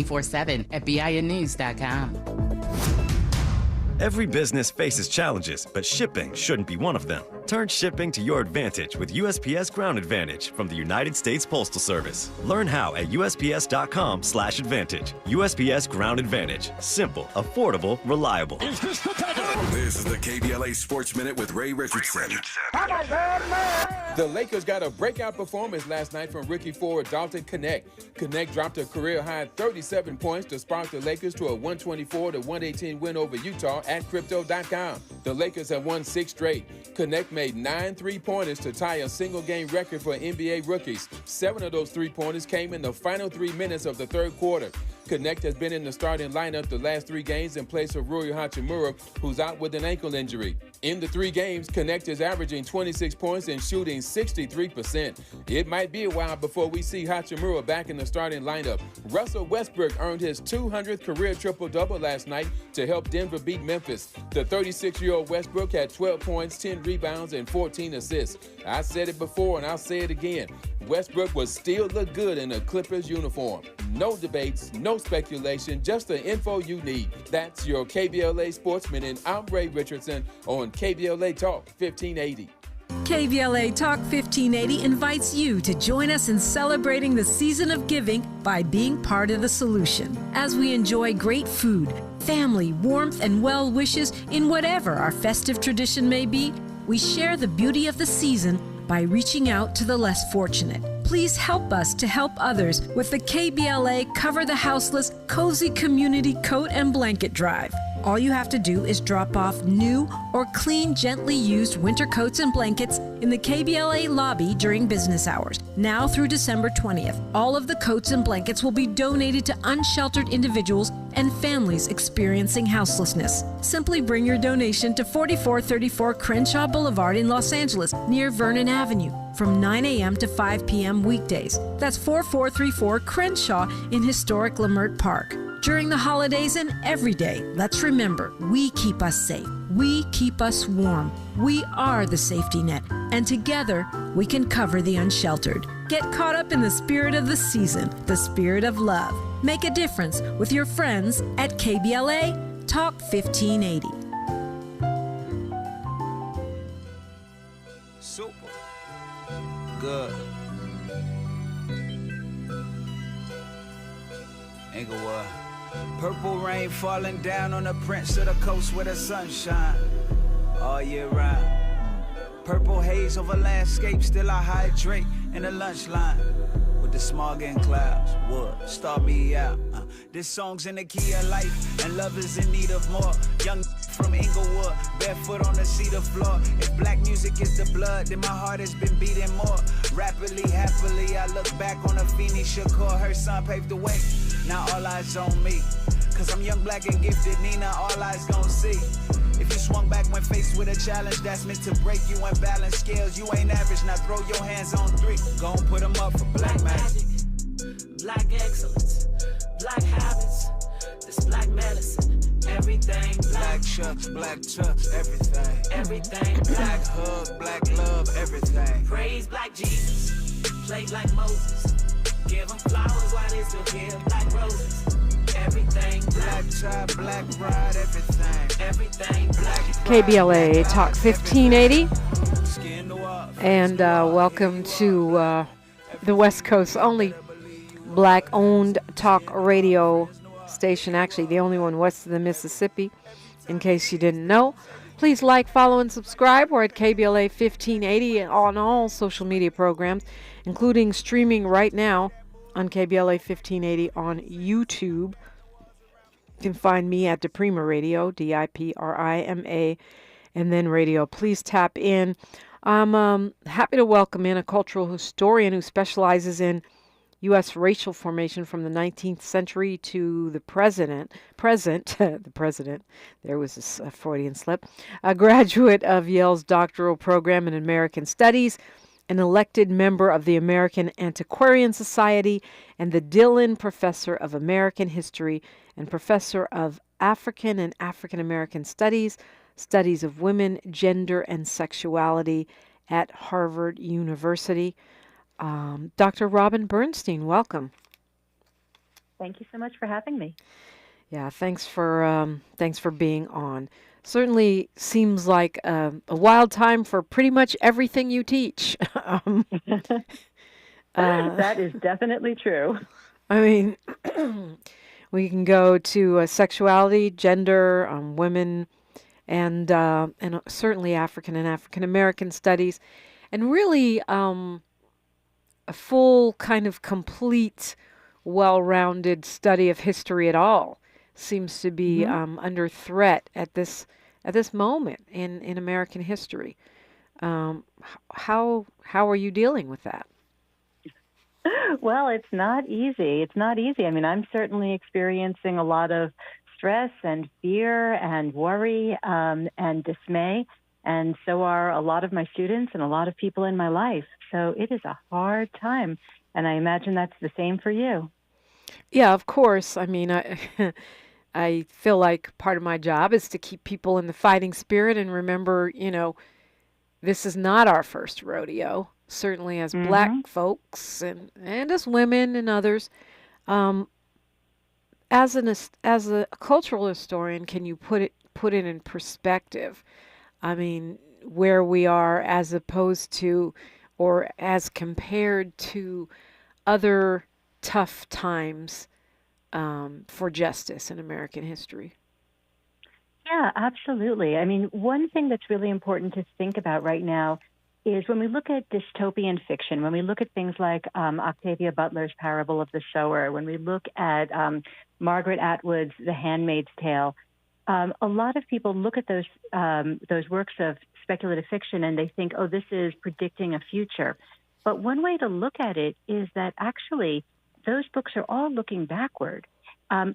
24/7 at BINnews.com. Every business faces challenges, but shipping shouldn't be one of them. Turn shipping to your advantage with USPS Ground Advantage from the United States Postal Service. Learn how at USPS.com/advantage. USPS Ground Advantage. Simple, affordable, reliable. This is the KBLA Sports Minute with Ray Richardson. The Lakers got a breakout performance last night from rookie forward Dalton Knecht. Knecht dropped a career-high 37 points to spark the Lakers to a 124-118 win over Utah at Crypto.com. The Lakers have won 6 straight. Knecht made 9 3-pointers to tie a single-game record for NBA rookies. 7 of those 3-pointers came in the final 3 minutes of the third quarter. Knecht has been in the starting lineup the last 3 games in place of Rui Hachimura, who's out with an ankle injury. In the 3 games, Knecht is averaging 26 points and shooting 63%. It might be a while before we see Hachimura back in the starting lineup. Russell Westbrook earned his 200th career triple-double last night to help Denver beat Memphis. The 36-year-old Westbrook had 12 points, 10 rebounds, and 14 assists. I said it before and I'll say it again. Westbrook will still look good in a Clippers uniform. No debates, no speculation, just the info you need. That's your KBLA Sports Minute. I'm Ray Richardson on KBLA Talk 1580. KBLA Talk 1580 invites you to join us in celebrating the season of giving by being part of the solution. As we enjoy great food, family, warmth, and well wishes in whatever our festive tradition may be, we share the beauty of the season by reaching out to the less fortunate. Please help us to help others with the KBLA Cover the Houseless Cozy Community Coat and Blanket Drive. All you have to do is drop off new or clean, gently used winter coats and blankets in the KBLA lobby during business hours. Now through December 20th, all of the coats and blankets will be donated to unsheltered individuals and families experiencing houselessness. Simply bring your donation to 4434 Crenshaw Boulevard in Los Angeles, near Vernon Avenue, from 9 a.m. to 5 p.m. weekdays. That's 4434 Crenshaw in historic Leimert Park. During the holidays and every day, let's remember, we keep us safe. We keep us warm. We are the safety net, and together we can cover the unsheltered. Get caught up in the spirit of the season, the spirit of love. Make a difference with your friends at KBLA Talk 1580. Super. Good. Inglewood. Purple rain falling down on the prince of the coast where the sun shine all year round. Purple haze over landscape, still I hydrate in the lunch line with the smog and clouds. Wood, start me out. This song's in the key of life, and love is in need of more. Young from Inglewood, barefoot on the cedar floor. If black music is the blood, then my heart has been beating more. Rapidly, happily, I look back on Afeni Shakur. Her son paved the way. Now all eyes on me, cause I'm young, black, and gifted. Nina, all eyes gon' see. If you swung back when faced with a challenge that's meant to break you and balance scales, you ain't average. Now throw your hands on 3. Gon' put them up for black magic. Black excellence, black habits, this black medicine, everything black chucks, everything. Everything black hug, black love, everything. Praise black Jesus, play like Moses. Give them flowers while they still give black roses. Everything black tie, black ride, everything. Everything black. KBLA Talk 1580. And welcome to the West Coast only black-owned talk radio station, actually the only one west of the Mississippi, in case you didn't know. Please like, follow, and subscribe. We're at KBLA 1580 on all social media programs, including streaming right now on KBLA 1580 on YouTube. You can find me at Diprima Radio, DIPRIMA, and then radio. Please tap in. I'm happy to welcome in a cultural historian who specializes in U.S. racial formation from the 19th century to the present, the president, there was a Freudian slip, a graduate of Yale's doctoral program in American Studies, an elected member of the American Antiquarian Society, and the Dillon Professor of American History and Professor of African and African American Studies, Studies of Women, Gender, and Sexuality at Harvard University. Dr. Robin Bernstein, welcome. Thank you so much for having me. Yeah, thanks for being on. Certainly seems like a wild time for pretty much everything you teach. That is definitely true. I mean, we can go to sexuality, gender, women, and certainly African and African American studies, and really a full kind of complete, well-rounded study of history at all seems to be under threat at this moment in American history. How are you dealing with that? Well, it's not easy. It's not easy. I mean, I'm certainly experiencing a lot of stress and fear and worry and dismay. And so are a lot of my students and a lot of people in my life. So it is a hard time. And I imagine that's the same for you. Yeah, of course. I mean, I feel like part of my job is to keep people in the fighting spirit and remember, this is not our first rodeo. Certainly as black folks and as women and others. As a cultural historian, can you put it in perspective? I mean, where we are as opposed to or as compared to other tough times for justice in American history. Yeah, absolutely. I mean, one thing that's really important to think about right now is when we look at dystopian fiction, when we look at things like Octavia Butler's Parable of the Sower, when we look at Margaret Atwood's The Handmaid's Tale, a lot of people look at those works of speculative fiction and they think, oh, this is predicting a future. But one way to look at it is that actually those books are all looking backward.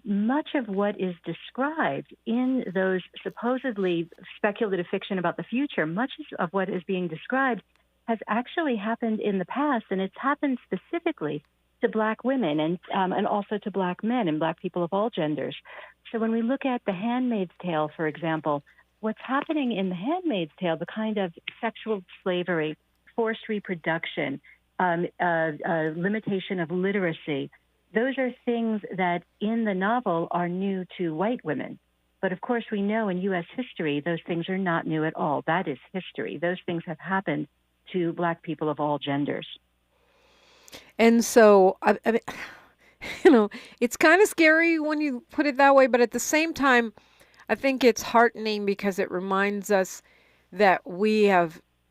Much of what is described in those supposedly speculative fiction about the future, much of what is being described has actually happened in the past, and it's happened specifically to Black women and also to Black men and Black people of all genders. So when we look at The Handmaid's Tale, for example, what's happening in The Handmaid's Tale, the kind of sexual slavery, forced reproduction, limitation of literacy, those are things that in the novel are new to white women. But of course, we know in U.S. history, those things are not new at all. That is history. Those things have happened to Black people of all genders. And so, I mean, it's kind of scary when you put it that way, but at the same time, I think it's heartening because it reminds us that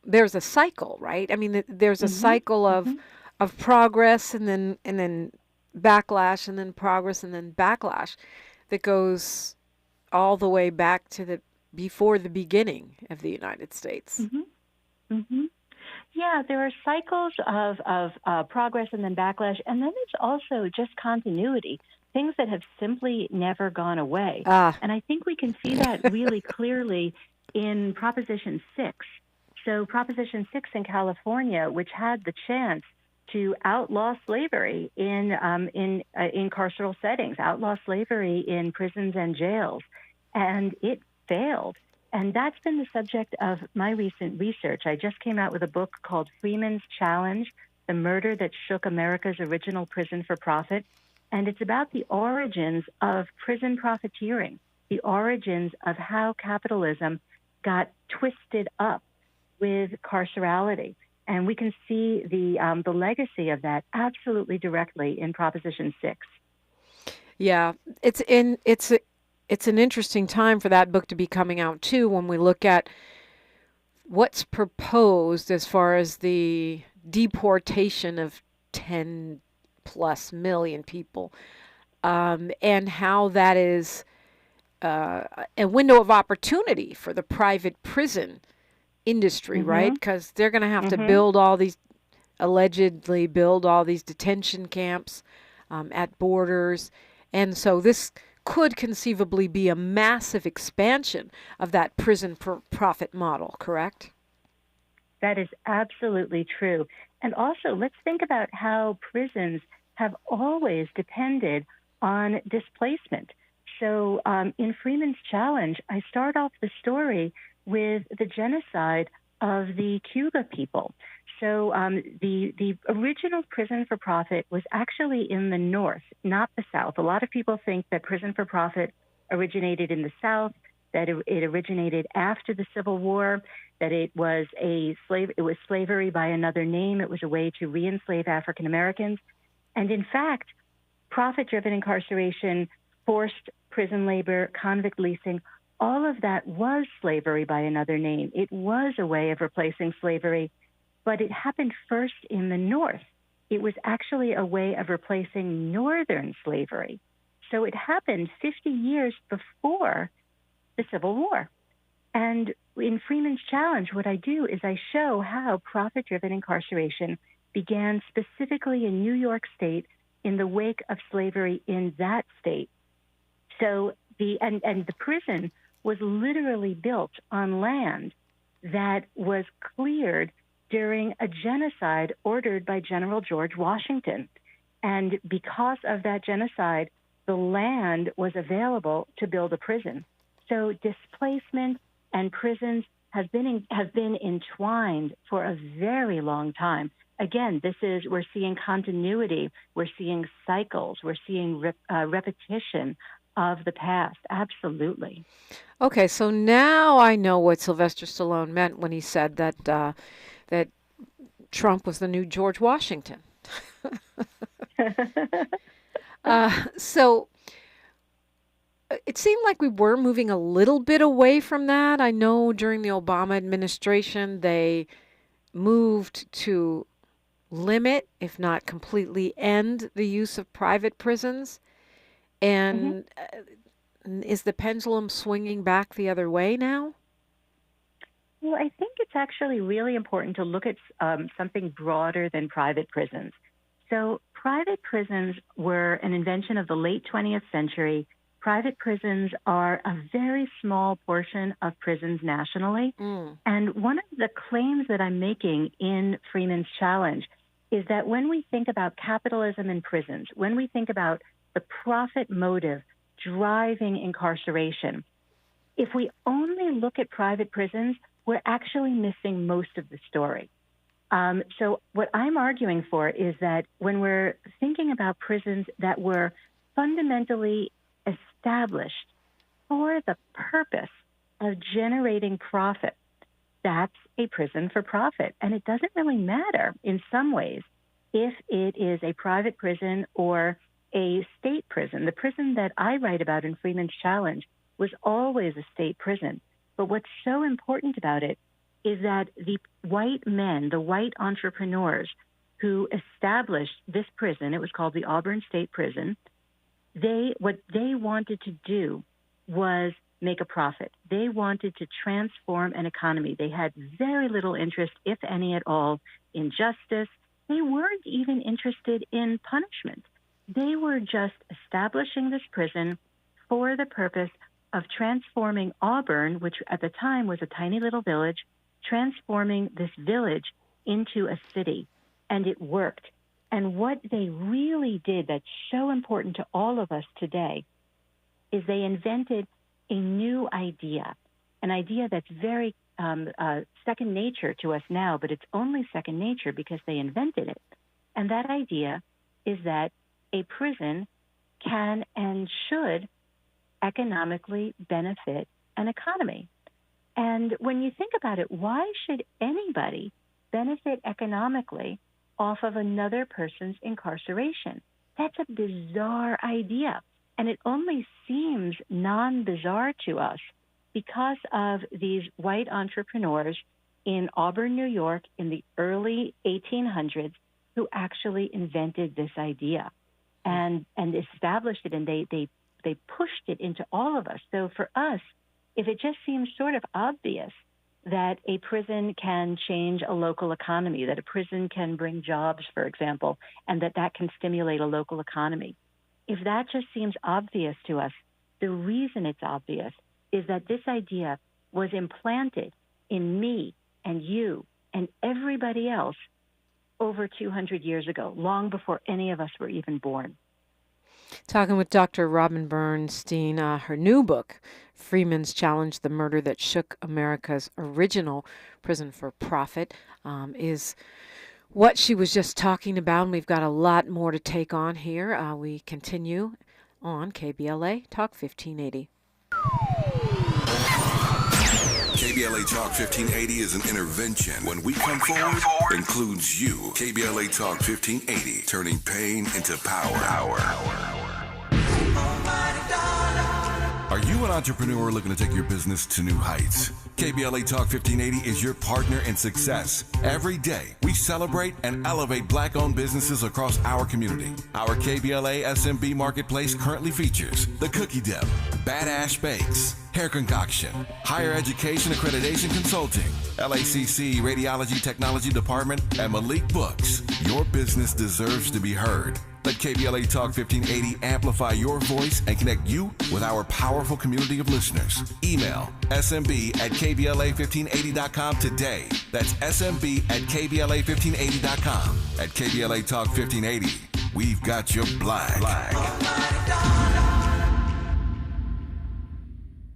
there's a cycle, right? I mean, there's a cycle of progress and then backlash and then progress and then backlash that goes all the way back to before the beginning of the United States. Yeah, there are cycles of progress and then backlash, and then there's also just continuity, things that have simply never gone away. And I think we can see that really clearly in Proposition 6. So Proposition 6 in California, which had the chance to outlaw slavery in carceral settings, outlaw slavery in prisons and jails, and it failed. And that's been the subject of my recent research. I just came out with a book called Freeman's Challenge, The Murder That Shook America's Original Prison for Profit. And it's about the origins of prison profiteering, the origins of how capitalism got twisted up with carcerality. And we can see the legacy of that absolutely directly in Proposition 6. Yeah, it's an interesting time for that book to be coming out too. When we look at what's proposed as far as the deportation of 10+ million people, and how that is a window of opportunity for the private prison industry, right? Because they're going to have to allegedly build all these detention camps at borders. And so this could conceivably be a massive expansion of that prison profit model, correct? That is absolutely true. And also, let's think about how prisons have always depended on displacement. So in Freeman's Challenge, I start off the story with the genocide of the Cuba people. So the original prison for profit was actually in the North, not the South. A lot of people think that prison for profit originated in the South, that it originated after the Civil War, that it was slavery by another name. It was a way to re-enslave African Americans. And in fact, profit-driven incarceration, forced prison labor, convict leasing, all of that was slavery by another name. It was a way of replacing slavery, but it happened first in the North. It was actually a way of replacing Northern slavery. So it happened 50 years before the Civil War. And in Freeman's Challenge, what I do is I show how profit-driven incarceration began specifically in New York State in the wake of slavery in that state. So the prison was literally built on land that was cleared during a genocide ordered by General George Washington. And because of that genocide, the land was available to build a prison. So displacement and prisons have been entwined for a very long time. Again, we're seeing continuity, we're seeing cycles, we're seeing repetition of the past. Absolutely. Okay, so now I know what Sylvester Stallone meant when he said that that Trump was the new George Washington. So it seemed like we were moving a little bit away from that. I know during the Obama administration, they moved to limit, if not completely end, the use of private prisons. And is the pendulum swinging back the other way now? Well, I think it's actually really important to look at something broader than private prisons. So private prisons were an invention of the late 20th century. Private prisons are a very small portion of prisons nationally. And one of the claims that I'm making in Freeman's Challenge is that when we think about capitalism in prisons, when we think about the profit motive driving incarceration, if we only look at private prisons, we're actually missing most of the story. So what I'm arguing for is that when we're thinking about prisons that were fundamentally established for the purpose of generating profit, that's a prison for profit. And it doesn't really matter in some ways if it is a private prison or a state prison. The prison that I write about in Freeman's Challenge was always a state prison. But what's so important about it is that the white men, the white entrepreneurs who established this prison, it was called the Auburn State Prison, what they wanted to do was make a profit. They wanted to transform an economy. They had very little interest, if any at all, in justice. They weren't even interested in punishment. They were just establishing this prison for the purpose of transforming Auburn, which at the time was a tiny little village, transforming this village into a city. And it worked. And what they really did that's so important to all of us today is they invented a new idea, an idea that's very second nature to us now, but it's only second nature because they invented it. And that idea is that a prison can and should economically benefit an economy. And when you think about it, why should anybody benefit economically off of another person's incarceration? That's a bizarre idea. And it only seems non-bizarre to us because of these white entrepreneurs in Auburn, New York in the early 1800s who actually invented this idea and established it, and they pushed it into all of us. So for us, if it just seems sort of obvious that a prison can change a local economy, that a prison can bring jobs, for example, and that can stimulate a local economy, if that just seems obvious to us, the reason it's obvious is that this idea was implanted in me and you and everybody else over 200 years ago, long before any of us were even born. Talking with Dr. Robin Bernstein. Her new book, Freeman's Challenge, The Murder That Shook America's Original Prison for Profit, is what she was just talking about. And we've got a lot more to take on here. We continue on KBLA Talk 1580. KBLA Talk 1580 is an intervention. When we come forward, includes you. KBLA Talk 1580, turning pain into power. Are you an entrepreneur looking to take your business to new heights? KBLA Talk 1580 is your partner in success. Every day, we celebrate and elevate Black-owned businesses across our community. Our KBLA SMB Marketplace currently features The Cookie Dip, Bad Ash Bakes, Hair Concoction, Higher Education Accreditation Consulting, LACC Radiology Technology Department, and Malik Books. Your business deserves to be heard. Let KBLA Talk 1580 amplify your voice and connect you with our powerful community of listeners. Email smb@kbla1580.com today. That's smb@kbla1580.com. At KBLA Talk 1580, we've got your black.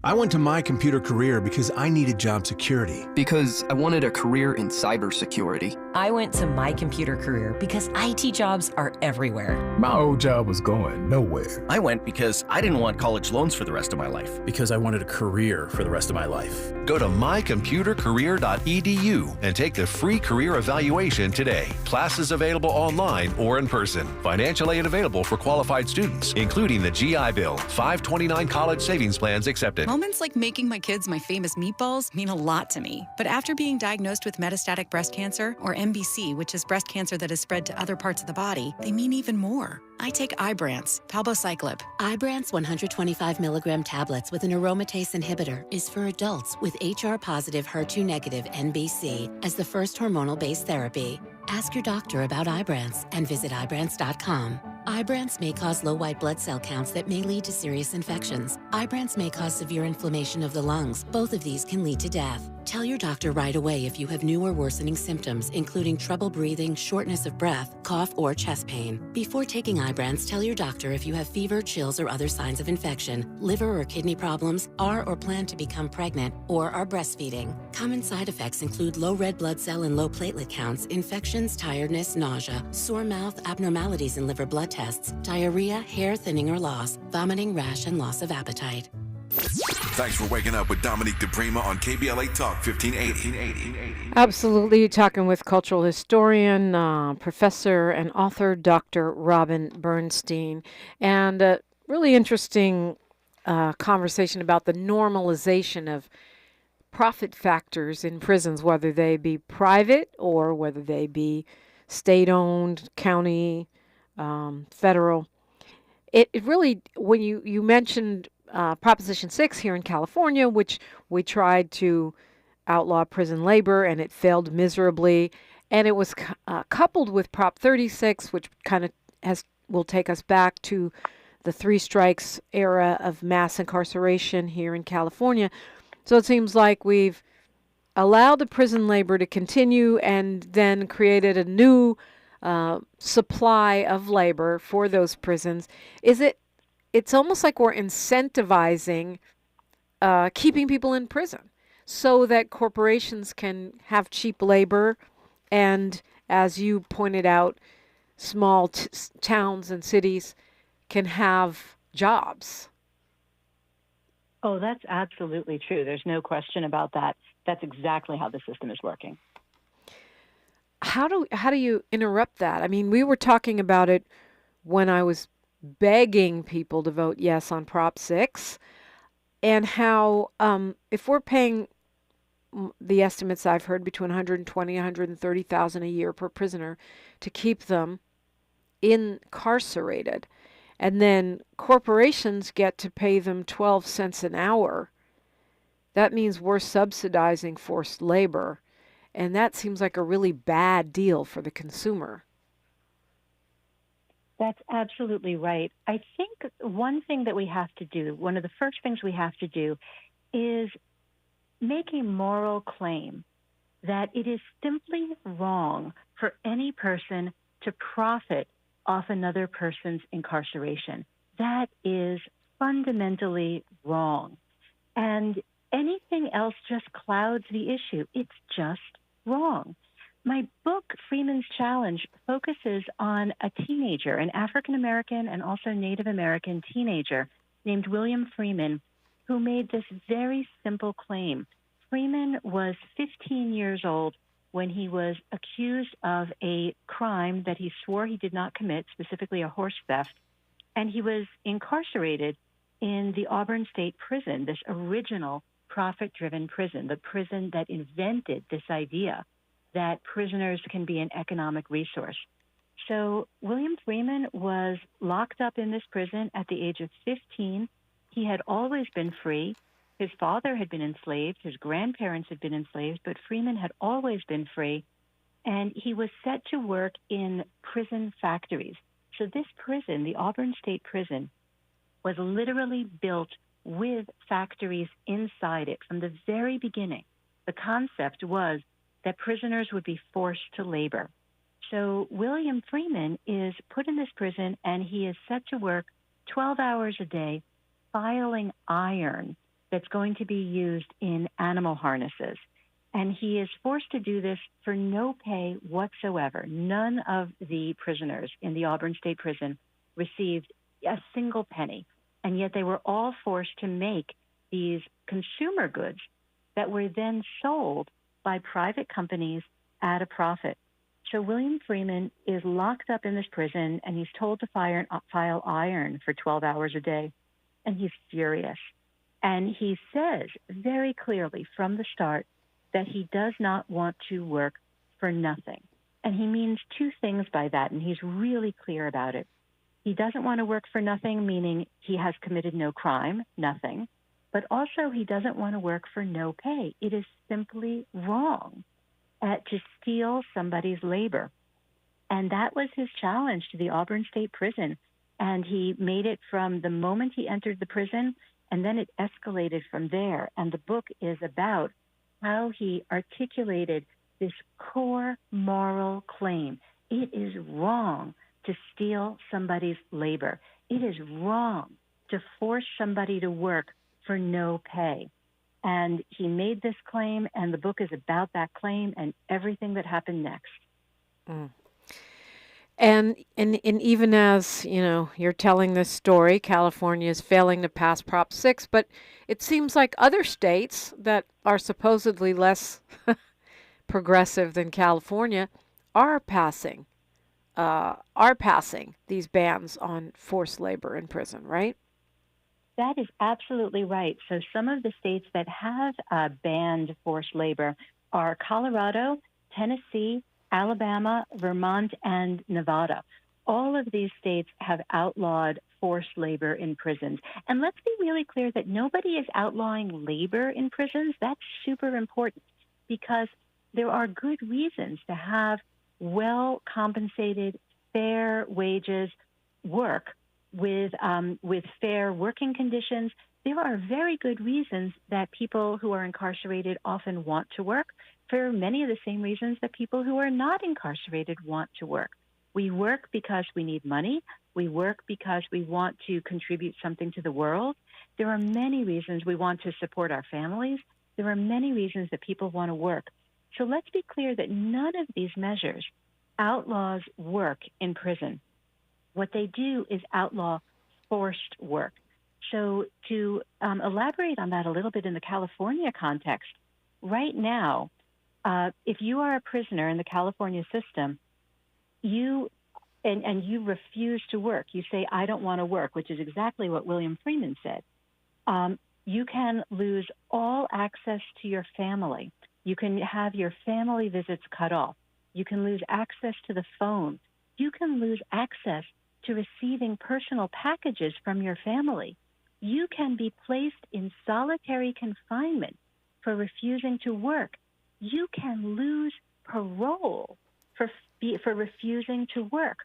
I went to My Computer Career because I needed job security. Because I wanted a career in cybersecurity. I went to My Computer Career because IT jobs are everywhere. My old job was going nowhere. I went because I didn't want college loans for the rest of my life. Because I wanted a career for the rest of my life. Go to mycomputercareer.edu and take the free career evaluation today. Classes available online or in person. Financial aid available for qualified students, including the GI Bill. 529 college savings plans accepted. Moments like making my kids my famous meatballs mean a lot to me. But after being diagnosed with metastatic breast cancer, or MBC, which is breast cancer that has spread to other parts of the body, they mean even more. I take Ibrance, palbociclib. Ibrance 125 milligram tablets with an aromatase inhibitor is for adults with HR-positive, HER2-negative NBC as the first hormonal-based therapy. Ask your doctor about Ibrance and visit Ibrance.com. Ibrance may cause low white blood cell counts that may lead to serious infections. Ibrance may cause severe inflammation of the lungs. Both of these can lead to death. Tell your doctor right away if you have new or worsening symptoms, including trouble breathing, shortness of breath, cough, or chest pain. Before taking Ibrance, tell your doctor if you have fever, chills, or other signs of infection, liver or kidney problems, are or plan to become pregnant, or are breastfeeding. Common side effects include low red blood cell and low platelet counts, infections, tiredness, nausea, sore mouth, abnormalities in liver blood tests, diarrhea, hair thinning or loss, vomiting, rash, and loss of appetite. Thanks for waking up with Dominique DePrima on KBLA Talk 1580. Absolutely. Talking with cultural historian, professor, and author Dr. Robin Bernstein. And a really interesting conversation about the normalization of profit factors in prisons, whether they be private or whether they be state-owned, county, federal. It really, when you mentioned Proposition 6 here in California, which we tried to outlaw prison labor, and it failed miserably. And it was coupled with Prop 36, which kind of will take us back to the three strikes era of mass incarceration here in California. So it seems like we've allowed the prison labor to continue and then created a new supply of labor for those prisons. It's almost like we're incentivizing keeping people in prison so that corporations can have cheap labor and, as you pointed out, small towns and cities can have jobs. Oh, that's absolutely true. There's no question about that. That's exactly how the system is working. How do you interrupt that? I mean, we were talking about it when I was begging people to vote yes on Prop 6, and how if we're paying the estimates I've heard between $120,000 and $130,000 a year per prisoner to keep them incarcerated, and then corporations get to pay them 12 cents an hour, that means we're subsidizing forced labor, and that seems like a really bad deal for the consumer. That's absolutely right. I think one thing that we have to do, one of the first things we have to do, is make a moral claim that it is simply wrong for any person to profit off another person's incarceration. That is fundamentally wrong. And anything else just clouds the issue. It's just wrong. My book, Freeman's Challenge, focuses on a teenager, an African-American and also Native American teenager named William Freeman, who made this very simple claim. Freeman was 15 years old when he was accused of a crime that he swore he did not commit, specifically a horse theft, and he was incarcerated in the Auburn State Prison, this original profit-driven prison, the prison that invented this idea that prisoners can be an economic resource. So William Freeman was locked up in this prison at the age of 15. He had always been free. His father had been enslaved. His grandparents had been enslaved, but Freeman had always been free. And he was set to work in prison factories. So this prison, the Auburn State Prison, was literally built with factories inside it from the very beginning. The concept was that prisoners would be forced to labor. So William Freeman is put in this prison, and he is set to work 12 hours a day filing iron that's going to be used in animal harnesses. And he is forced to do this for no pay whatsoever. None of the prisoners in the Auburn State Prison received a single penny. And yet they were all forced to make these consumer goods that were then sold by private companies at a profit. So William Freeman is locked up in this prison, and he's told to file iron for 12 hours a day. And he's furious. And he says very clearly from the start that he does not want to work for nothing. And he means two things by that, and he's really clear about it. He doesn't want to work for nothing, meaning he has committed no crime, nothing. But also he doesn't want to work for no pay. It is simply wrong to steal somebody's labor. And that was his challenge to the Auburn State Prison. And he made it from the moment he entered the prison, and then it escalated from there. And the book is about how he articulated this core moral claim. It is wrong to steal somebody's labor. It is wrong to force somebody to work for no pay. And he made this claim, and the book is about that claim and everything that happened next. Mm. And even as, you're telling this story, California is failing to pass Prop 6, but it seems like other states that are supposedly less progressive than California are passing these bans on forced labor in prison, right? That is absolutely right. So some of the states that have banned forced labor are Colorado, Tennessee, Alabama, Vermont, and Nevada. All of these states have outlawed forced labor in prisons. And let's be really clear that nobody is outlawing labor in prisons. That's super important because there are good reasons to have well-compensated, fair wages work with fair working conditions. There are very good reasons that people who are incarcerated often want to work, for many of the same reasons that people who are not incarcerated want to work. We work because we need money. We work because we want to contribute something to the world. There are many reasons we want to support our families. There are many reasons that people want to work. So let's be clear that none of these measures outlaws work in prison. What they do is outlaw forced work. So to elaborate on that a little bit in the California context, right now, if you are a prisoner in the California system, you refuse to work. You say, I don't want to work, which is exactly what William Freeman said. You can lose all access to your family. You can have your family visits cut off. You can lose access to the phone. You can lose access to receiving personal packages from your family. You can be placed in solitary confinement for refusing to work. You can lose parole for refusing to work.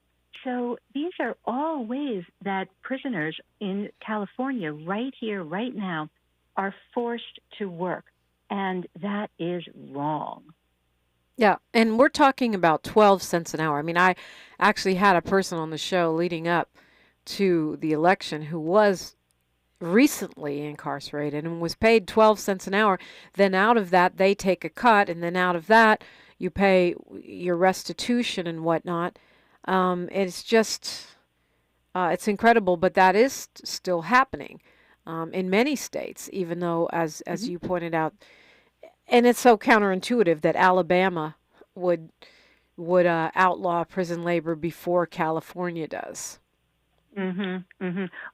So these are all ways that prisoners in California right here, right now, are forced to work. And that is wrong. Yeah, and we're talking about 12 cents an hour. I mean, I actually had a person on the show leading up to the election who was recently incarcerated and was paid 12 cents an hour, then out of that they take a cut, and then out of that you pay your restitution and whatnot. It's just, it's incredible, but that is still happening in many states, even though, as you pointed out, and it's so counterintuitive that Alabama would outlaw prison labor before California does. Well,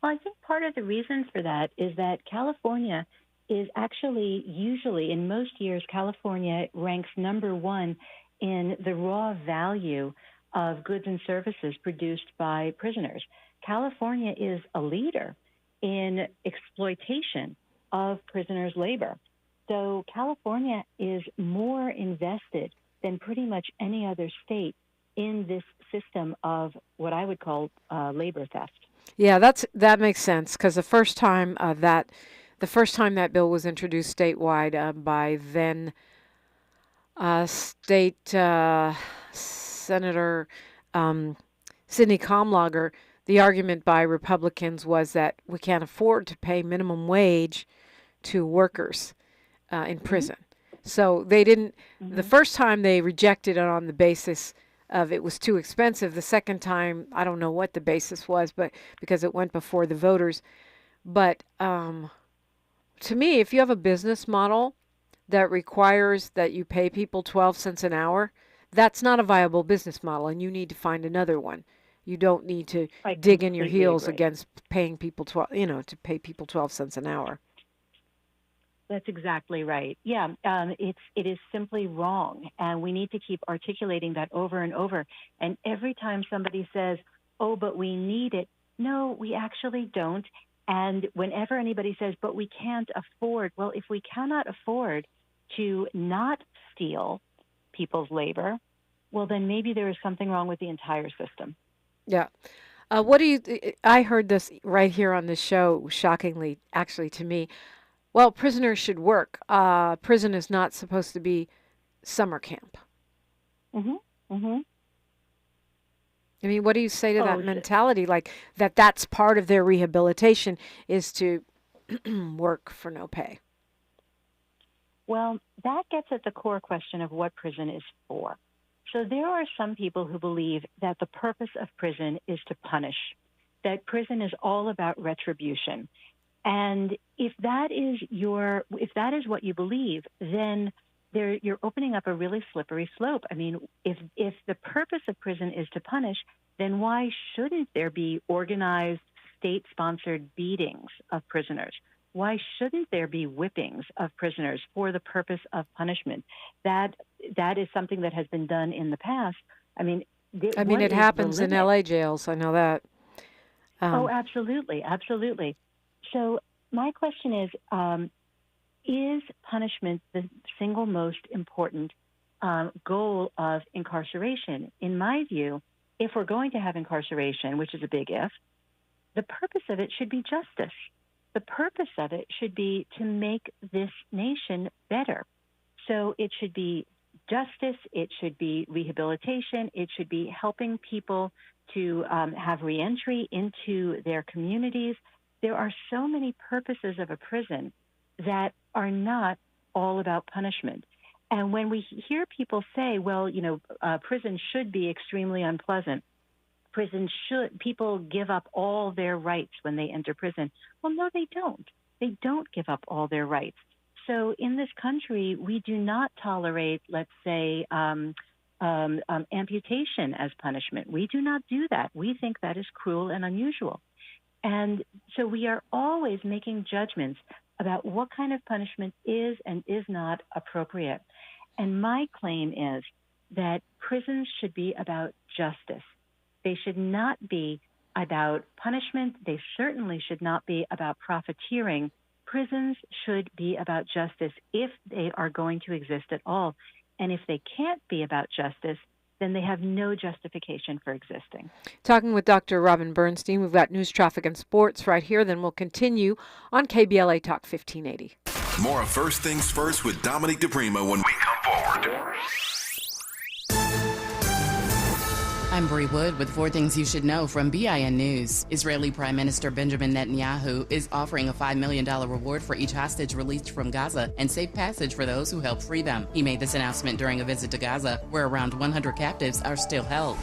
I think part of the reason for that is that California is actually usually, in most years, California ranks number one in the raw value of goods and services produced by prisoners. California is a leader in exploitation of prisoners' labor. So California is more invested than pretty much any other state in this system of what I would call labor theft. Yeah, that makes sense, because the first time that bill was introduced statewide by then State Senator Sidney Comlager, the argument by Republicans was that we can't afford to pay minimum wage to workers in prison. So they didn't. The first time they rejected it on the basis of it was too expensive. The second time, I don't know what the basis was, but because it went before the voters. But to me, if you have a business model that requires that you pay people 12 cents an hour, that's not a viable business model, and you need to find another one. You don't need to dig in your heels against paying people to pay people 12 cents an hour. That's exactly right. Yeah, it is simply wrong, and we need to keep articulating that over and over. And every time somebody says, "Oh, but we need it," no, we actually don't. And whenever anybody says, "But we can't afford," well, if we cannot afford to not steal people's labor, well, then maybe there is something wrong with the entire system. Yeah. What do you? I heard this right here on this show, shockingly, actually, to me. Well, prisoners should work. Prison is not supposed to be summer camp. I mean, what do you say to that mentality? Like that's part of their rehabilitation is to work for no pay. Well, that gets at the core question of what prison is for. So there are some people who believe that the purpose of prison is to punish, that prison is all about retribution. And if that is what you believe, then you're opening up a really slippery slope. I mean, if the purpose of prison is to punish, then why shouldn't there be organized state-sponsored beatings of prisoners? Why shouldn't there be whippings of prisoners for the purpose of punishment? That is something that has been done in the past. I mean, it happens in LA jails. I know that. Oh, absolutely, absolutely. So my question is punishment the single most important goal of incarceration? In my view, if we're going to have incarceration, which is a big if, the purpose of it should be justice. The purpose of it should be to make this nation better. So it should be justice, it should be rehabilitation, it should be helping people to have reentry into their communities. There are so many purposes of a prison that are not all about punishment. And when we hear people say, well, prison should be extremely unpleasant, people give up all their rights when they enter prison. Well, no, they don't. They don't give up all their rights. So in this country, we do not tolerate, let's say, amputation as punishment. We do not do that. We think that is cruel and unusual. And so we are always making judgments about what kind of punishment is and is not appropriate. And my claim is that prisons should be about justice. They should not be about punishment. They certainly should not be about profiteering. Prisons should be about justice if they are going to exist at all. And if they can't be about justice, then they have no justification for existing. Talking with Dr. Robin Bernstein, we've got news, traffic, and sports right here. Then we'll continue on KBLA Talk 1580. More of First Things First with Dominique DePrima when we come forward. I'm Bree Wood with 4 things you should know from BIN News. Israeli Prime Minister Benjamin Netanyahu is offering a $5 million reward for each hostage released from Gaza and safe passage for those who help free them. He made this announcement during a visit to Gaza, where around 100 captives are still held.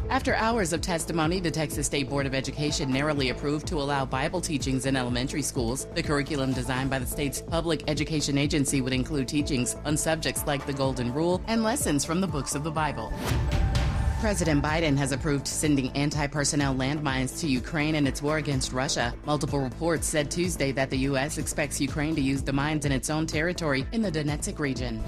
After hours of testimony, the Texas State Board of Education narrowly approved to allow Bible teachings in elementary schools. The curriculum designed by the state's public education agency would include teachings on subjects like the Golden Rule and lessons from the books of the Bible. President Biden has approved sending anti-personnel landmines to Ukraine in its war against Russia. Multiple reports said Tuesday that the U.S. expects Ukraine to use the mines in its own territory in the Donetsk region.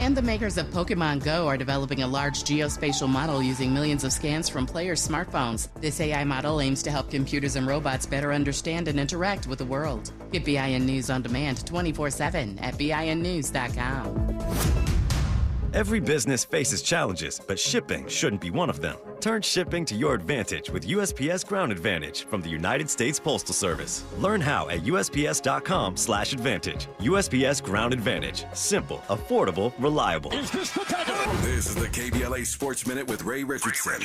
And the makers of Pokemon Go are developing a large geospatial model using millions of scans from players' smartphones. This AI model aims to help computers and robots better understand and interact with the world. Get BIN News on demand 24/7 at BINnews.com. Every business faces challenges, but shipping shouldn't be one of them. Turn shipping to your advantage with USPS Ground Advantage from the United States Postal Service. Learn how at USPS.com/advantage. USPS Ground Advantage. Simple, affordable, reliable. This is the KBLA Sports Minute with Ray Richardson.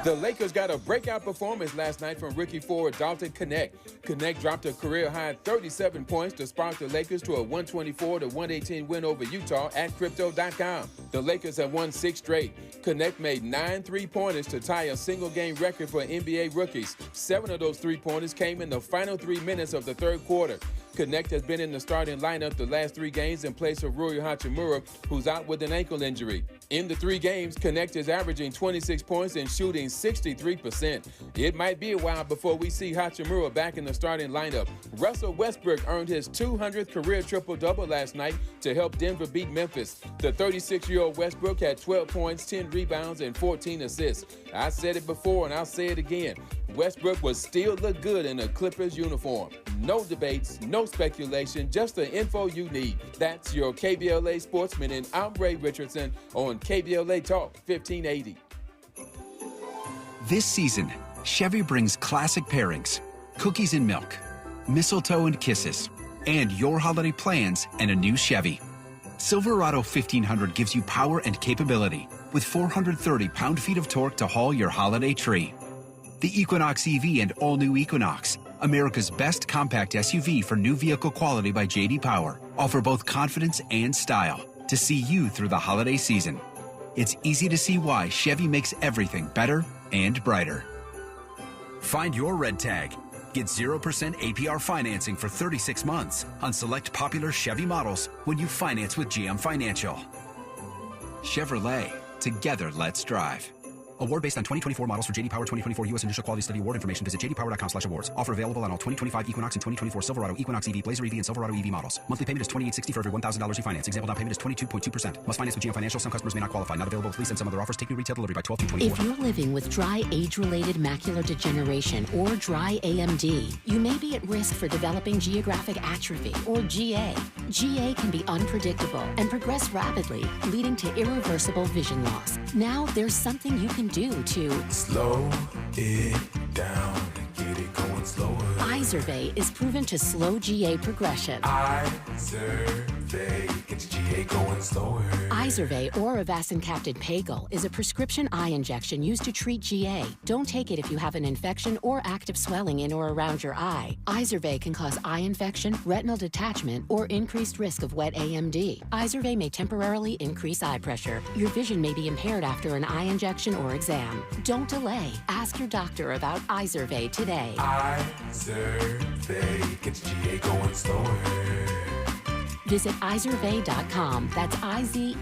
The Lakers got a breakout performance last night from rookie forward Dalton Connect. Connect dropped a career-high 37 points to spark the Lakers to a 124-118 win over Utah at Crypto.com. The Lakers have won 6 straight. Connect made 9 3-pointers to tie a single-game record for NBA rookies. 7 of those 3-pointers came in the final 3 minutes of the third quarter. Connect has been in the starting lineup the last 3 games in place of Rui Hachimura, who's out with an ankle injury. In the 3 games, Connect is averaging 26 points and shooting 63%. It might be a while before we see Hachimura back in the starting lineup. Russell Westbrook earned his 200th career triple-double last night to help Denver beat Memphis. The 36-year-old Westbrook had 12 points, 10 rebounds, and 14 assists. I said it before and I'll say it again. Westbrook will still look good in a Clippers uniform. No debates, no speculation, just the info you need. That's your KBLA Sports Minute. I'm Ray Richardson on KBLA Talk 1580. This season, Chevy brings classic pairings, cookies and milk, mistletoe and kisses, and your holiday plans and a new Chevy. Silverado 1500 gives you power and capability with 430 pound-feet of torque to haul your holiday tree. The Equinox EV and all-new Equinox, America's best compact SUV for new vehicle quality by J.D. Power, offer both confidence and style to see you through the holiday season. It's easy to see why Chevy makes everything better and brighter. Find your red tag. Get 0% APR financing for 36 months on select popular Chevy models when you finance with GM Financial. Chevrolet, together let's drive. Award based on 2024 models for J.D. Power 2024 U.S. Initial Quality Study Award information. Visit jdpower.com/awards. Offer available on all 2025 Equinox and 2024 Silverado, Equinox EV, Blazer EV, and Silverado EV models. Monthly payment is $2,860 for every $1,000 you finance. Example down payment is 22.2%. Must finance with GM Financial. Some customers may not qualify. Not available with lease and some other offers. Take new retail delivery by 12/2/24. If you're living with dry age-related macular degeneration or dry AMD, you may be at risk for developing geographic atrophy or GA. GA can be unpredictable and progress rapidly, leading to irreversible vision loss. Now there's something you can do to slow it down, get it going slower. Izervay is proven to slow GA progression. Izervay gets GA going slower. Izervay or avacincaptad pagel is a prescription eye injection used to treat GA. Don't take it if you have an infection or active swelling in or around your eye. Izervay can cause eye infection, retinal detachment, or increased risk of wet AMD. Izervay may temporarily increase eye pressure. Your vision may be impaired after an eye injection or exam. Don't delay. Ask your doctor about Izervay today. Izervay gets GA going slower. Visit Izervay.com. That's IZERVAY.com.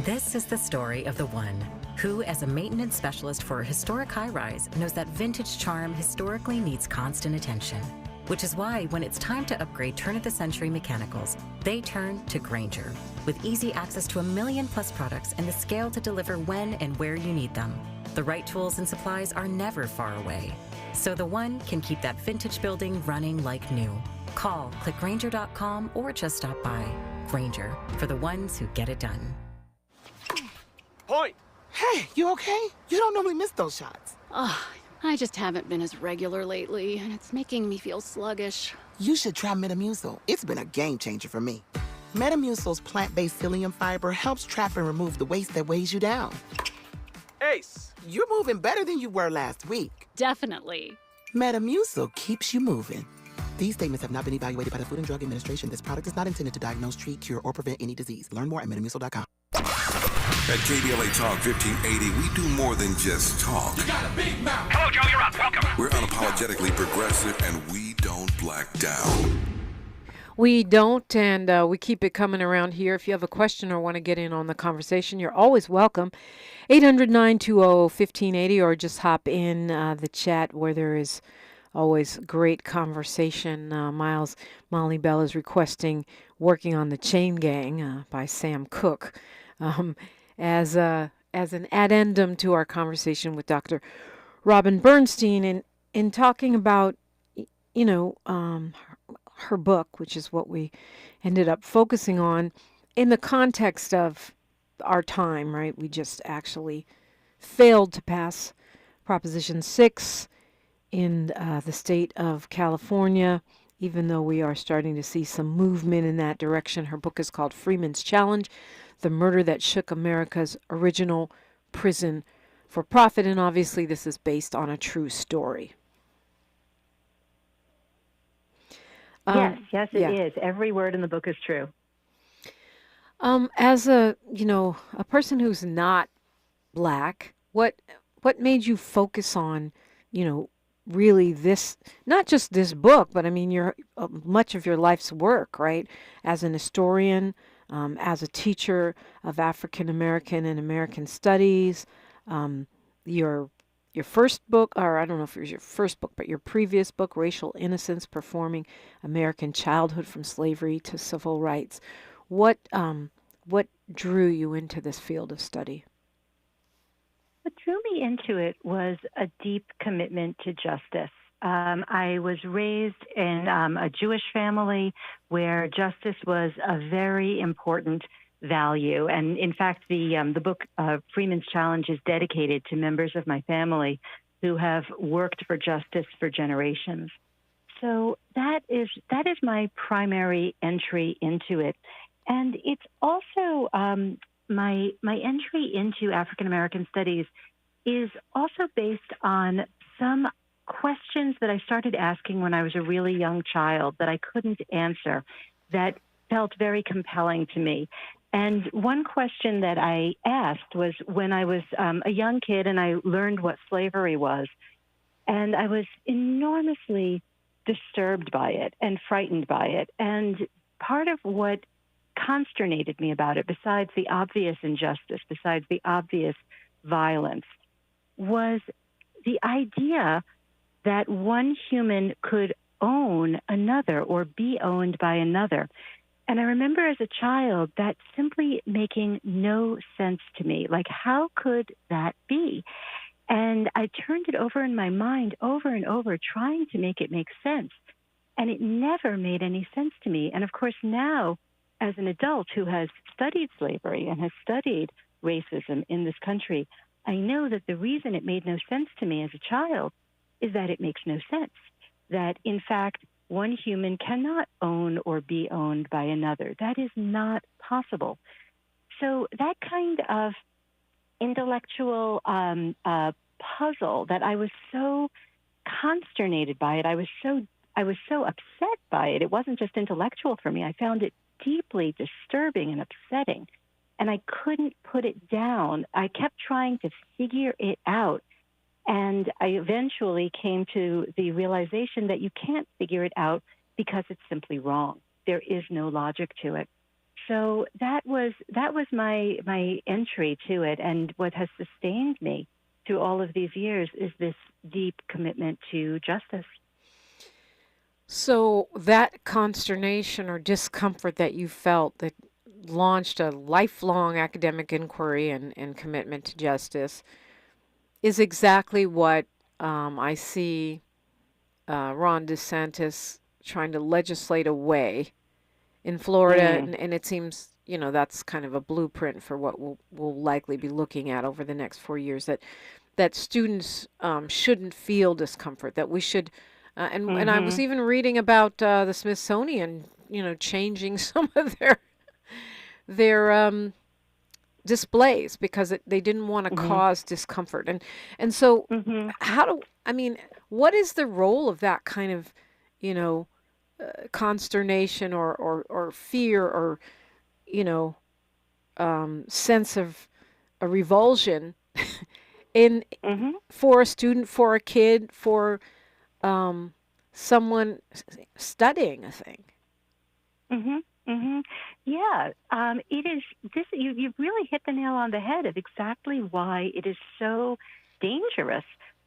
This is the story of the one who, as a maintenance specialist for a historic high-rise, knows that vintage charm historically needs constant attention. Which is why, when it's time to upgrade turn-of-the-century mechanicals, they turn to Grainger. With easy access to 1 million-plus products and the scale to deliver when and where you need them. The right tools and supplies are never far away. So the one can keep that vintage building running like new. Call, click Grainger.com, or just stop by. Grainger, for the ones who get it done. Point! Hey, you okay? You don't normally miss those shots. I just haven't been as regular lately, and it's making me feel sluggish. You should try Metamucil. It's been a game changer for me. Metamucil's plant-based psyllium fiber helps trap and remove the waste that weighs you down. Ace! You're moving better than you were last week. Definitely. Metamucil keeps you moving. These statements have not been evaluated by the Food and Drug Administration. This product is not intended to diagnose, treat, cure, or prevent any disease. Learn more at metamucil.com. At KBLA Talk 1580, we do more than just talk. You got a big mouth. Hello, Joe, you're up. Welcome. We're unapologetically progressive, and we don't black down. We don't, and we keep it coming around here. If you have a question or want to get in on the conversation, you're always welcome. 800-920-1580, or just hop in the chat where there is always great conversation. Molly Bell is requesting Working on the Chain Gang by Sam Cooke as an addendum to our conversation with Dr. Robin Bernstein in talking about, her book, which is what we ended up focusing on in the context of our time, right? We just actually failed to pass Proposition 6 in the state of California, even though we are starting to see some movement in that direction. Her book is called Freeman's Challenge, The Murder That Shook America's Original Prison for Profit, and obviously this is based on a true story. Yes, it is. Every word in the book is true. As a person who's not Black, what made you focus on, really this, not just this book, but I mean, your much of your life's work, right? As an historian, as a teacher of African American and American studies, your first book, or I don't know if it was your first book, but your previous book, Racial Innocence, Performing American Childhood from Slavery to Civil Rights. What drew you into this field of study? What drew me into it was a deep commitment to justice. I was raised in a Jewish family where justice was a very important value. And in fact, the book Freeman's Challenge is dedicated to members of my family who have worked for justice for generations. So that is my primary entry into it. And it's also my entry into African American studies is also based on some questions that I started asking when I was a really young child that I couldn't answer, that felt very compelling to me. And one question that I asked was when I was a young kid and I learned what slavery was, and I was enormously disturbed by it and frightened by it. And part of what consternated me about it, besides the obvious injustice, besides the obvious violence, was the idea that one human could own another or be owned by another. And I remember as a child that simply making no sense to me. Like, how could that be? And I turned it over in my mind over and over, trying to make it make sense. And it never made any sense to me. And of course, now, as an adult who has studied slavery and has studied racism in this country, I know that the reason it made no sense to me as a child is that it makes no sense. That, in fact, one human cannot own or be owned by another. That is not possible. So that kind of intellectual puzzle that I was so consternated by it, I was so upset by it. It wasn't just intellectual for me. I found it deeply disturbing and upsetting, and I couldn't put it down. I kept trying to figure it out. And I eventually came to the realization that you can't figure it out because it's simply wrong. There is no logic to it. So that was my entry to it, and what has sustained me through all of these years is this deep commitment to justice. So that consternation or discomfort that you felt that launched a lifelong academic inquiry and commitment to justice is exactly what I see Ron DeSantis trying to legislate away in Florida, and it seems, that's kind of a blueprint for what we'll likely be looking at over the next 4 years, that students shouldn't feel discomfort, that we should, and I was even reading about the Smithsonian, changing some of their their displays because they didn't want to cause discomfort. And so what is the role of that kind of, consternation or fear or, sense of a revulsion for a student, for a kid, for someone studying a thing? Yeah, it is. This you've really hit the nail on the head of exactly why it is so dangerous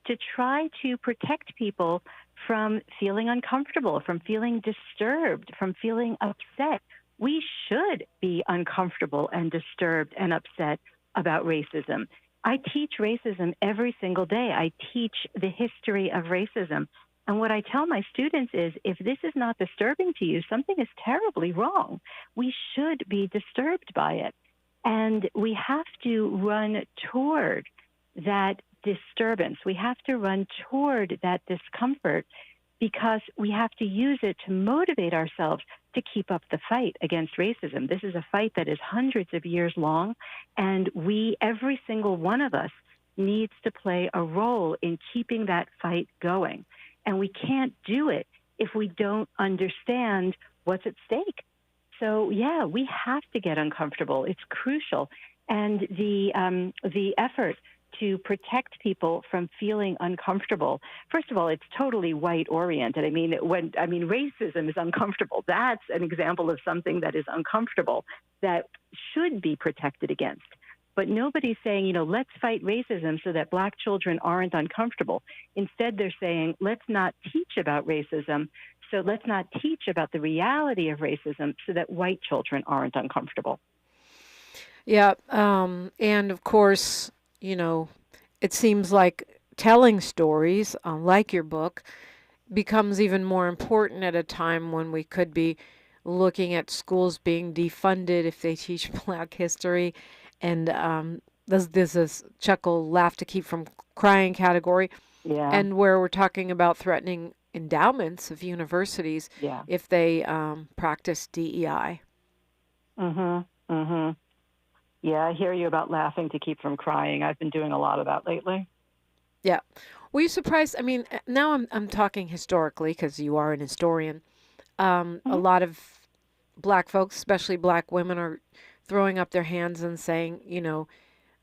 to try to protect people from feeling uncomfortable, from feeling disturbed, from feeling upset. We should be uncomfortable and disturbed and upset about racism. I teach racism every single day. I teach the history of racism. And what I tell my students is, if this is not disturbing to you, something is terribly wrong. We should be disturbed by it. And we have to run toward that disturbance. We have to run toward that discomfort because we have to use it to motivate ourselves to keep up the fight against racism. This is a fight that is hundreds of years long, and every single one of us, needs to play a role in keeping that fight going. And we can't do it if we don't understand what's at stake. So, yeah, we have to get uncomfortable. It's crucial. And the effort to protect people from feeling uncomfortable, first of all, it's totally white-oriented. Racism is uncomfortable. That's an example of something that is uncomfortable that should be protected against. But nobody's saying, let's fight racism so that black children aren't uncomfortable. Instead, they're saying, let's not teach about racism, so let's not teach about the reality of racism so that white children aren't uncomfortable. Yeah, and of course, it seems like telling stories, like your book, becomes even more important at a time when we could be looking at schools being defunded if they teach Black history. And there's this chuckle, laugh to keep from crying category. Yeah. And where we're talking about threatening endowments of universities if they practice DEI. Yeah, I hear you about laughing to keep from crying. I've been doing a lot of that lately. Yeah. Were you surprised? I mean, now I'm talking historically because you are an historian. A lot of Black folks, especially Black women, are throwing up their hands and saying,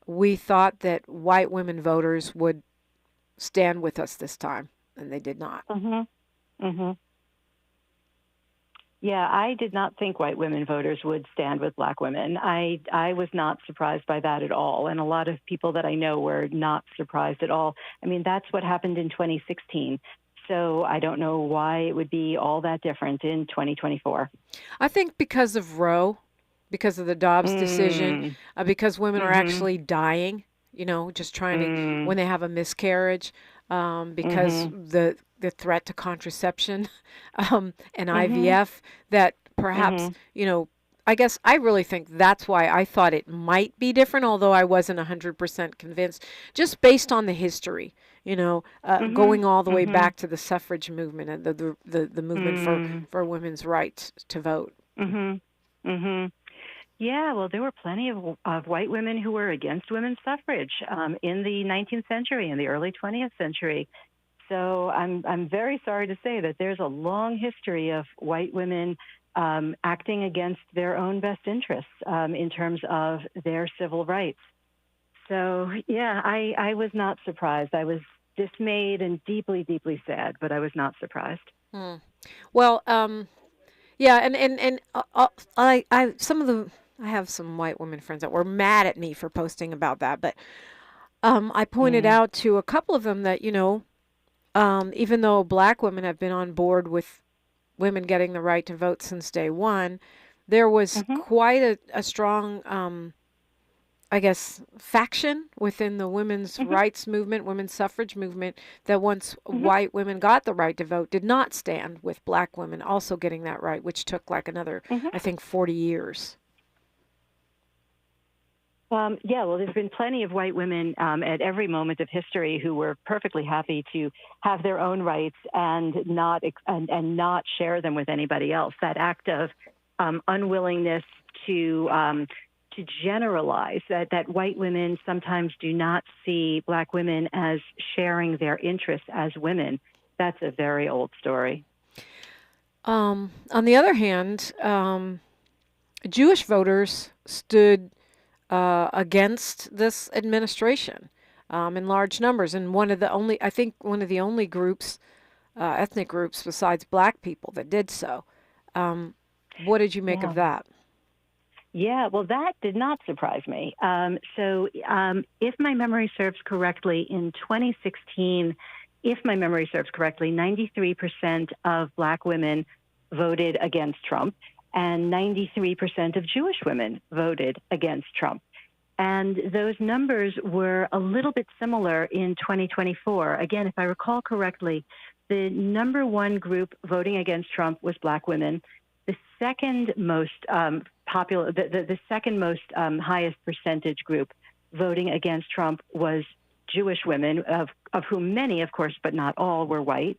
we thought that white women voters would stand with us this time, and they did not. Yeah, I did not think white women voters would stand with Black women. I was not surprised by that at all, and a lot of people that I know were not surprised at all. I mean, that's what happened in 2016. So I don't know why it would be all that different in 2024. I think because of Roe, because of the Dobbs decision, because women are actually dying, just trying to, when they have a miscarriage, because the threat to contraception and IVF, that perhaps, I guess I really think that's why I thought it might be different, although I wasn't 100% convinced, just based on the history, going all the way back to the suffrage movement and the movement for women's rights to vote. Yeah, well, there were plenty of white women who were against women's suffrage in the 19th century and the early 20th century. So I'm very sorry to say that there's a long history of white women acting against their own best interests in terms of their civil rights. So, yeah, I was not surprised. I was dismayed and deeply, deeply sad, but I was not surprised. Well, yeah, and I have some white women friends that were mad at me for posting about that, but I pointed out to a couple of them that, even though Black women have been on board with women getting the right to vote since day one, there was quite a strong, faction within the women's rights movement, women's suffrage movement, that once white women got the right to vote, did not stand with Black women also getting that right, which took like another, I think, 40 years. Yeah, well, there's been plenty of white women at every moment of history who were perfectly happy to have their own rights and not share them with anybody else. That act of unwillingness to generalize that white women sometimes do not see black women as sharing their interests as women. That's a very old story. On the other hand, Jewish voters stood against this administration in large numbers, and one of the only groups, ethnic groups besides black people that did so. What did you make of that? Yeah, well, that did not surprise me. If my memory serves correctly, in 2016, 93% of black women voted against Trump, and 93% of Jewish women voted against Trump. And those numbers were a little bit similar in 2024. Again, if I recall correctly, the number one group voting against Trump was black women. The second most popular, the second most highest percentage group voting against Trump was Jewish women, of whom many, of course, but not all, were white.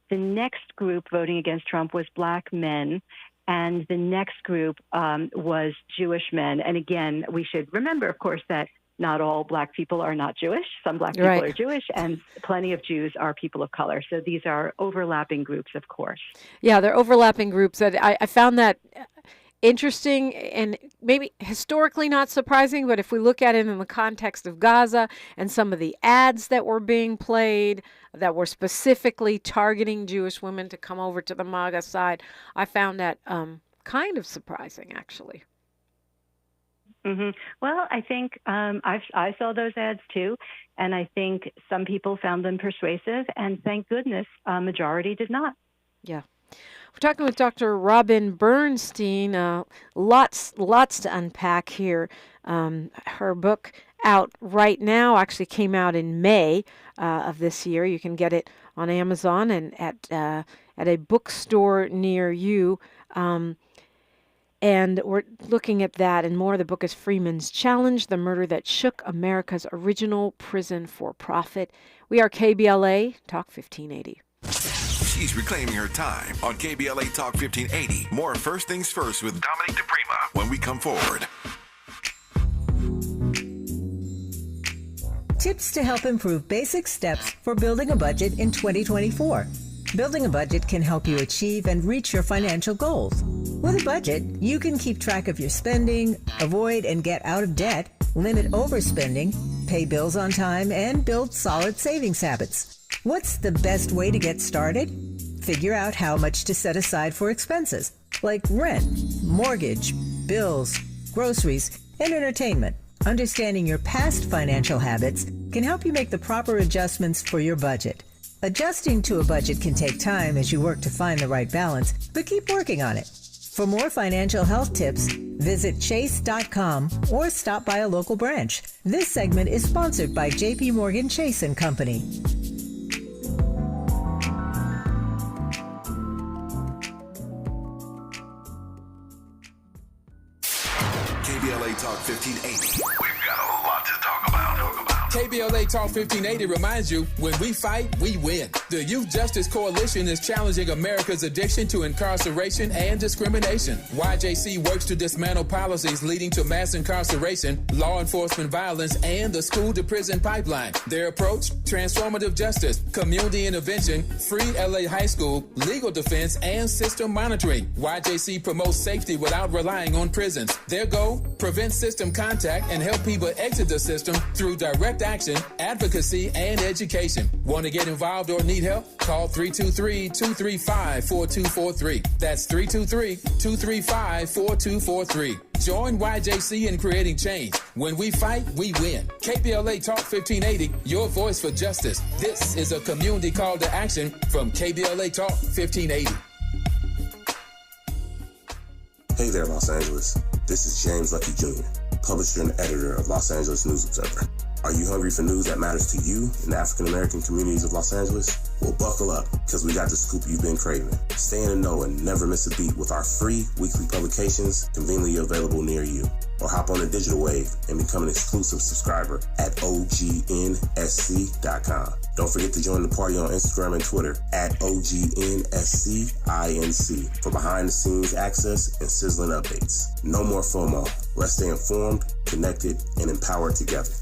The next group voting against Trump was black men, and the next group was Jewish men. And again, we should remember, of course, that not all black people are not Jewish. Some black people are Jewish, and plenty of Jews are people of color. So these are overlapping groups, of course. Yeah, they're overlapping groups. I found that interesting and maybe historically not surprising, but if we look at it in the context of Gaza and some of the ads that were being played that were specifically targeting Jewish women to come over to the MAGA side, I found that kind of surprising, actually. Mm-hmm. Well, I think I saw those ads too, and I think some people found them persuasive, and thank goodness a majority did not. Yeah. We're talking with Dr. Robin Bernstein. Lots to unpack here. Her book out right now actually came out in May of this year. You can get it on Amazon and at a bookstore near you. And we're looking at that and more. The book is Freeman's Challenge, the murder that shook America's original prison for profit. We are KBLA, Talk 1580. She's reclaiming her time on KBLA Talk 1580. More First Things First with Dominique DePrima when we come forward. Tips to help improve basic steps for building a budget in 2024. Building a budget can help you achieve and reach your financial goals. With a budget, you can keep track of your spending, avoid and get out of debt, limit overspending, pay bills on time, and build solid savings habits. What's the best way to get started? Figure out how much to set aside for expenses, like rent, mortgage, bills, groceries, and entertainment. Understanding your past financial habits can help you make the proper adjustments for your budget. Adjusting to a budget can take time as you work to find the right balance, but keep working on it. For more financial health tips, visit chase.com or stop by a local branch. This segment is sponsored by J.P. Morgan Chase & Company. KBLA Talk 1580. We've got a lot to talk about. KBLA Talk 1580 reminds you, when we fight, we win. The Youth Justice Coalition is challenging America's addiction to incarceration and discrimination. YJC works to dismantle policies leading to mass incarceration, law enforcement violence, and the school-to-prison pipeline. Their approach, transformative justice, community intervention, free LA high school, legal defense, and system monitoring. YJC promotes safety without relying on prisons. Their goal, prevent system contact and help people exit the system through direct action, advocacy, and education. Want to get involved or need help? Call 323-235-4243. That's 323-235-4243. Join YJC in creating change. When we fight, we win. KBLA Talk 1580, your voice for justice. This is a community call to action from KBLA Talk 1580. Hey there, Los Angeles. This is James Lucky Jr., publisher and editor of Los Angeles News Observer. Are you hungry for news that matters to you in the African-American communities of Los Angeles? Well, buckle up, because we got the scoop you've been craving. Stay in the know and never miss a beat with our free weekly publications conveniently available near you. Or hop on the digital wave and become an exclusive subscriber at OGNSC.com. Don't forget to join the party on Instagram and Twitter at OGNSCINC for behind-the-scenes access and sizzling updates. No more FOMO. Let's stay informed, connected, and empowered together.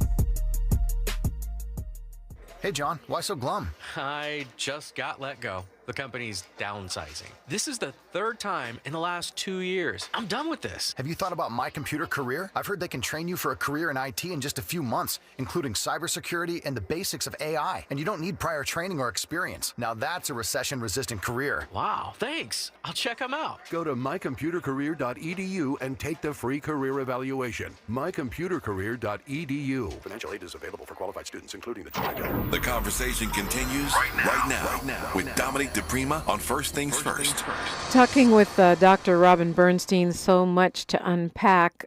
Hey, John, why so glum? I just got let go. The company's downsizing. This is the third time in the last 2 years. I'm done with this. Have you thought about My Computer Career? I've heard they can train you for a career in IT in just a few months, including cybersecurity and the basics of AI. And you don't need prior training or experience. Now that's a recession-resistant career. Wow, thanks. I'll check them out. Go to mycomputercareer.edu and take the free career evaluation. mycomputercareer.edu. Financial aid is available for qualified students, including the GI Bill. The conversation continues right now with Dominic DePrima on First Things First. Talking with Dr. Robin Bernstein, so much to unpack.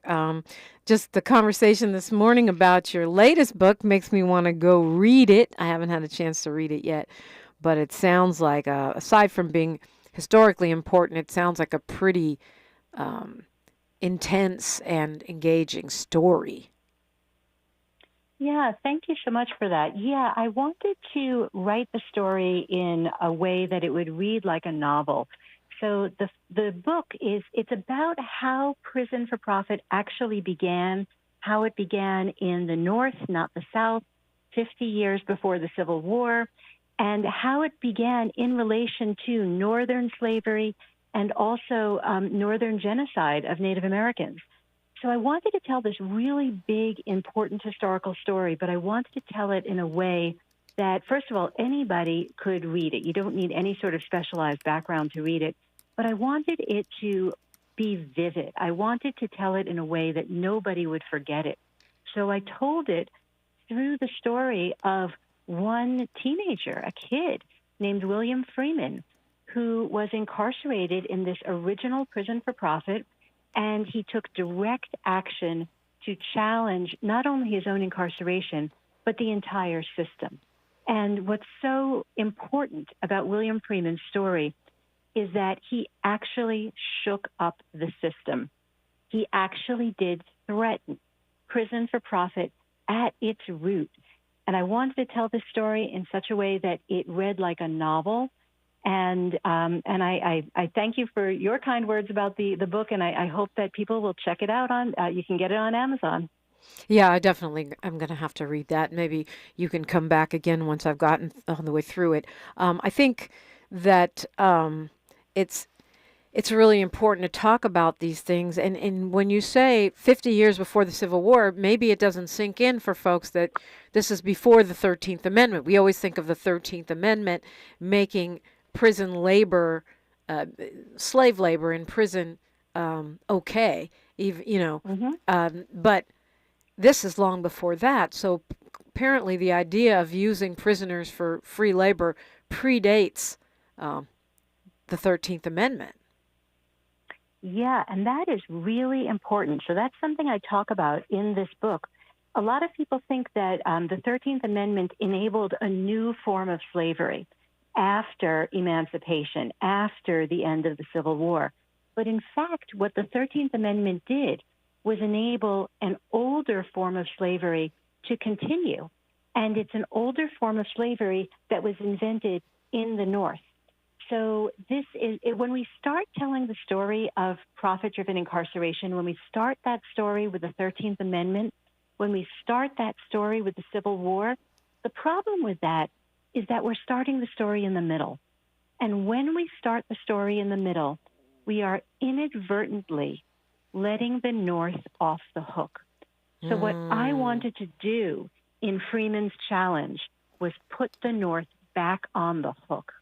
Just the conversation this morning about your latest book makes me want to go read it. I haven't had a chance to read it yet, but it sounds like, aside from being historically important, it sounds like a pretty intense and engaging story. Yeah, thank you so much for that. Yeah, I wanted to write the story in a way that it would read like a novel. So the book it's about how prison for profit actually began, how it began in the North, not the South, 50 years before the Civil War, and how it began in relation to Northern slavery and also Northern genocide of Native Americans. So I wanted to tell this really big, important historical story, but I wanted to tell it in a way that, first of all, anybody could read it. You don't need any sort of specialized background to read it. But I wanted it to be vivid. I wanted to tell it in a way that nobody would forget it. So I told it through the story of one teenager, a kid named William Freeman, who was incarcerated in this original prison for profit. And he took direct action to challenge not only his own incarceration, but the entire system. And what's so important about William Freeman's story is that he actually shook up the system. He actually did threaten prison for profit at its root. And I wanted to tell this story in such a way that it read like a novel. And I thank you for your kind words about the book, and I hope that people will check it out on. You can get it on Amazon. Yeah, I'm going to have to read that. Maybe you can come back again once I've gotten all the way through it. I think that it's really important to talk about these things. And when you say 50 years before the Civil War, maybe it doesn't sink in for folks that this is before the 13th Amendment. We always think of the 13th Amendment making prison labor, slave labor in prison, okay, even, but this is long before that. So apparently the idea of using prisoners for free labor predates the 13th Amendment. Yeah, and that is really important. So that's something I talk about in this book. A lot of people think that the 13th Amendment enabled a new form of slavery after emancipation, after the end of the Civil War. But in fact, what the 13th Amendment did was enable an older form of slavery to continue. And it's an older form of slavery that was invented in the North. So this is when we start telling the story of profit-driven incarceration, when we start that story with the 13th Amendment, when we start that story with the Civil War, the problem with that is that we're starting the story in the middle. And when we start the story in the middle, we are inadvertently letting the North off the hook. So what I wanted to do in Freeman's challenge was put the North back on the hook.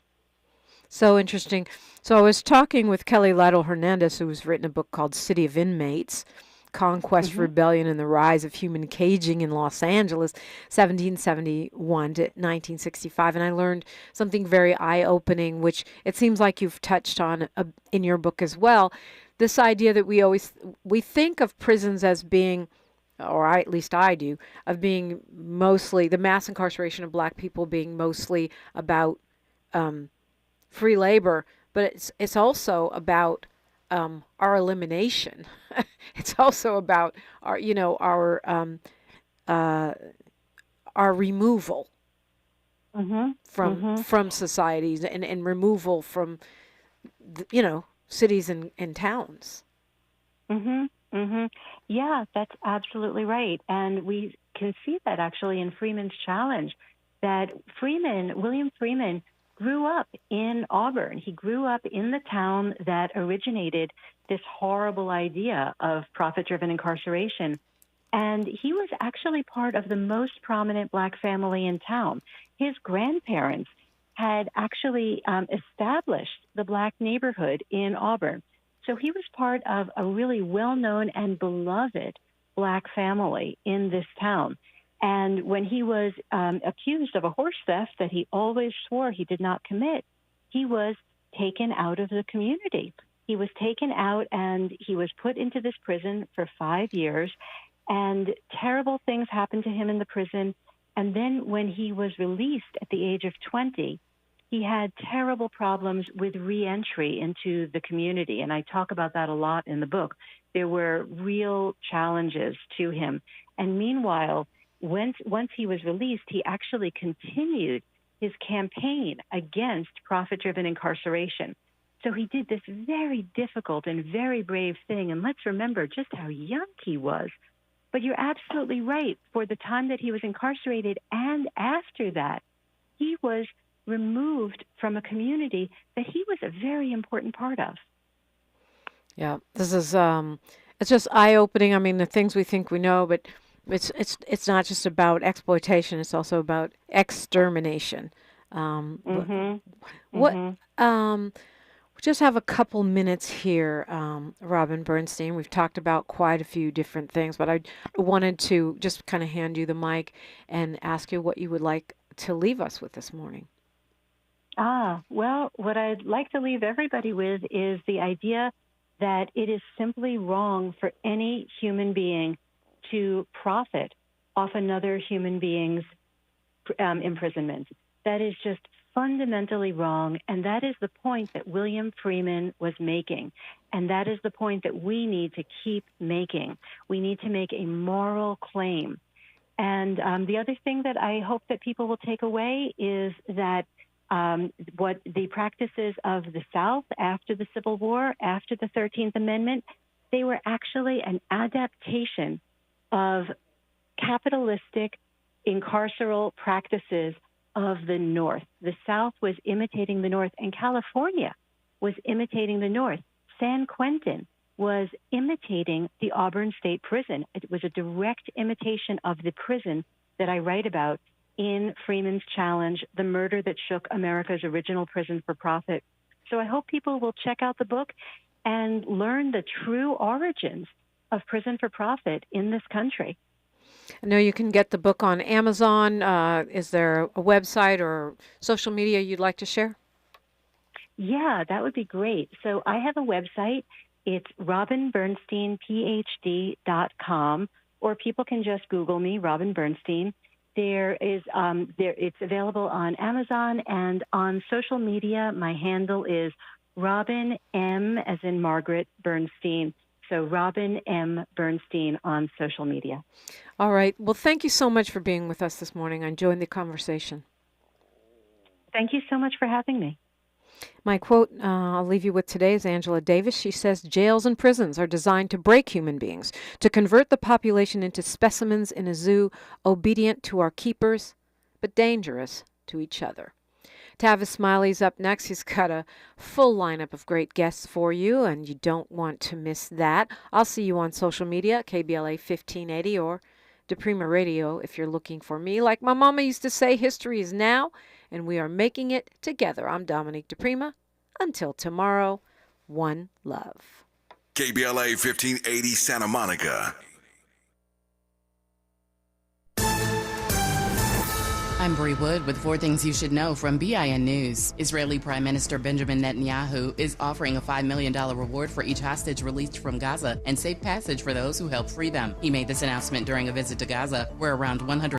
So interesting. So I was talking with Kelly Lytle Hernandez, who's written a book called City of Inmates, Conquest, Rebellion, and the Rise of Human Caging in Los Angeles, 1771 to 1965. And I learned something very eye-opening, which it seems like you've touched on in your book as well. This idea that we think of prisons as being or at least I do, of being mostly, the mass incarceration of black people being mostly about free labor, but it's also about our elimination. It's also about our, our removal from societies and removal from, cities and towns. Yeah, that's absolutely right. And we can see that actually in Freeman's challenge, that William Freeman, grew up in Auburn. He grew up in the town that originated this horrible idea of profit-driven incarceration. And he was actually part of the most prominent black family in town. His grandparents had actually established the black neighborhood in Auburn. So he was part of a really well-known and beloved black family in this town. And when he was accused of a horse theft that he always swore he did not commit, he was taken out of the community. He was taken out and he was put into this prison for 5 years. And terrible things happened to him in the prison. And then when he was released at the age of 20, he had terrible problems with reentry into the community. And I talk about that a lot in the book. There were real challenges to him. And meanwhile, once he was released, he actually continued his campaign against profit-driven incarceration. So he did this very difficult and very brave thing. And let's remember just how young he was. But you're absolutely right. For the time that he was incarcerated and after that, he was removed from a community that he was a very important part of. Yeah, this is it's just eye-opening. I mean, the things we think we know, but it's not just about exploitation. It's also about extermination. We just have a couple minutes here, Robin Bernstein. We've talked about quite a few different things, but I wanted to just kind of hand you the mic and ask you what you would like to leave us with this morning. Well, what I'd like to leave everybody with is the idea that it is simply wrong for any human being to profit off another human being's imprisonment. That is just fundamentally wrong, and that is the point that William Freeman was making, and that is the point that we need to keep making. We need to make a moral claim. And the other thing that I hope that people will take away is that what the practices of the South after the Civil War, after the 13th Amendment, they were actually an adaptation of capitalistic incarceral practices of the North. The South was imitating the North, and California was imitating the North. San Quentin was imitating the Auburn State Prison. It was a direct imitation of the prison that I write about in Freeman's Challenge, The Murder That Shook America's Original Prison for Profit. So I hope people will check out the book and learn the true origins of prison for profit in this country. I know you can get the book on Amazon. Is there a website or social media you'd like to share? Yeah, that would be great. So I have a website. It's robinbernsteinphd.com, or people can just Google me, Robin Bernstein. It's available on Amazon and on social media. My handle is Robin M, as in Margaret, Bernstein. So Robin M. Bernstein on social media. All right. Well, thank you so much for being with us this morning. I enjoyed the conversation. Thank you so much for having me. My quote I'll leave you with today is Angela Davis. She says, "Jails and prisons are designed to break human beings, to convert the population into specimens in a zoo, obedient to our keepers, but dangerous to each other." Tavis Smiley's up next. He's got a full lineup of great guests for you, and you don't want to miss that. I'll see you on social media, KBLA 1580 or DePrima Radio if you're looking for me. Like my mama used to say, history is now, and we are making it together. I'm Dominique DePrima. Until tomorrow, one love. KBLA 1580 Santa Monica. I'm Bree Wood with 4 things you should know from BIN News. Israeli Prime Minister Benjamin Netanyahu is offering a $5 million reward for each hostage released from Gaza and safe passage for those who help free them. He made this announcement during a visit to Gaza, where around 100